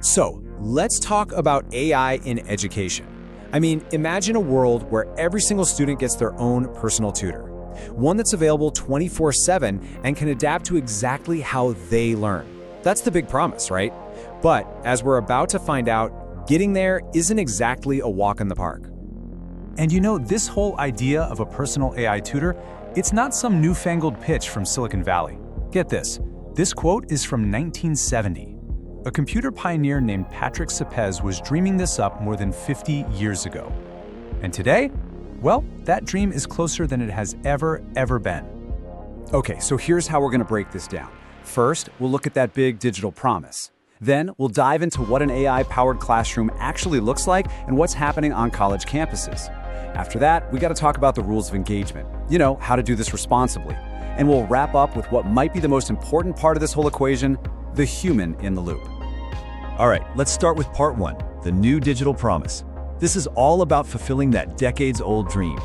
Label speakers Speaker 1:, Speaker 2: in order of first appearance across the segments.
Speaker 1: So, let's talk about AI in education. I mean, imagine a world where every single student gets their own personal tutor. One that's available 24/7 and can adapt to exactly how they learn. That's the big promise, right? But as we're about to find out, getting there isn't exactly a walk in the park.
Speaker 2: And you know, this whole idea of a personal AI tutor, it's not some newfangled pitch from Silicon Valley. Get this. This quote is from 1970. A computer pioneer named Patrick Sapez was dreaming this up more than 50 years ago. And today, well, that dream is closer than it has ever been.
Speaker 3: Okay, so here's how we're going to break this down. First, we'll look at that big digital promise. Then, we'll dive into what an AI-powered classroom actually looks like and what's happening on college campuses. After that, we got to talk about the rules of engagement. You know, how to do this responsibly. And we'll wrap up with what might be the most important part of this whole equation, the human in the loop.
Speaker 4: All right, let's start with part one, the new digital promise. This is all about fulfilling that decades-old dream.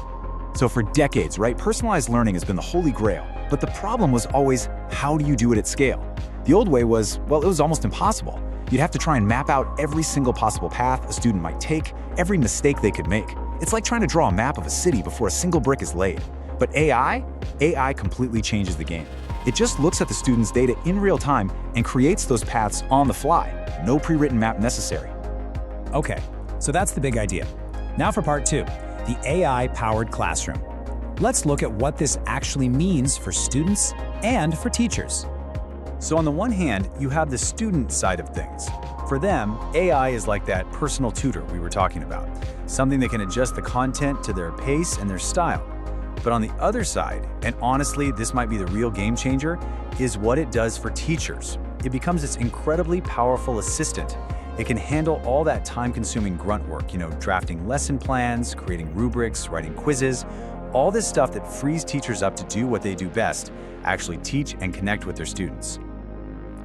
Speaker 5: So for decades, right, personalized learning has been the holy grail. But the problem was always, how do you do it at scale? The old way was, well, it was almost impossible. You'd have to try and map out every single possible path a student might take, every mistake they could make. It's like trying to draw a map of a city before a single brick is laid. But AI completely changes the game. It just looks at the student's data in real time and creates those paths on the fly. No pre-written map necessary.
Speaker 1: Okay, so that's the big idea. Now for part two, the AI-powered classroom. Let's look at what this actually means for students and for teachers.
Speaker 2: So on the one hand, you have the student side of things. For them, AI is like that personal tutor we were talking about, something that can adjust the content to their pace and their style. But on the other side, and honestly, this might be the real game changer, is what it does for teachers. It becomes this incredibly powerful assistant. It can handle all that time-consuming grunt work, drafting lesson plans, creating rubrics, writing quizzes, all this stuff that frees teachers up to do what they do best, actually teach and connect with their students.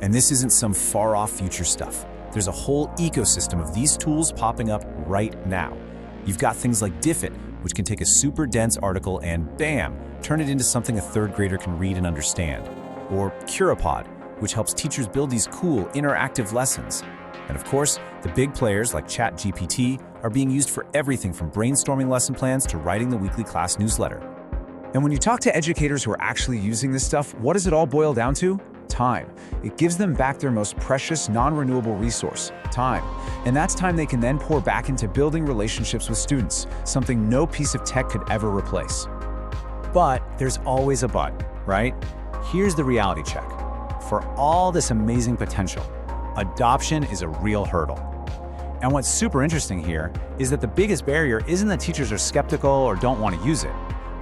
Speaker 1: And this isn't some far-off future stuff. There's a whole ecosystem of these tools popping up right now. You've got things like Diffit, which can take a super dense article and, bam, turn it into something a third grader can read and understand. Or Curipod, which helps teachers build these cool, interactive lessons. And of course, the big players like ChatGPT are being used for everything from brainstorming lesson plans to writing the weekly class newsletter. And when you talk to educators who are actually using this stuff, what does it all boil down to? Time. It gives them back their most precious, non-renewable resource, time. And that's time they can then pour back into building relationships with students, something no piece of tech could ever replace. But there's always a but, right? Here's the reality check. For all this amazing potential, adoption is a real hurdle. And what's super interesting here is that the biggest barrier isn't that teachers are skeptical or don't want to use it.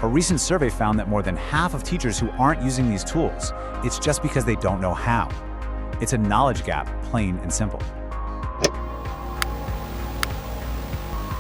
Speaker 1: A recent survey found that more than half of teachers who aren't using these tools, it's just because they don't know how. It's a knowledge gap, plain and simple.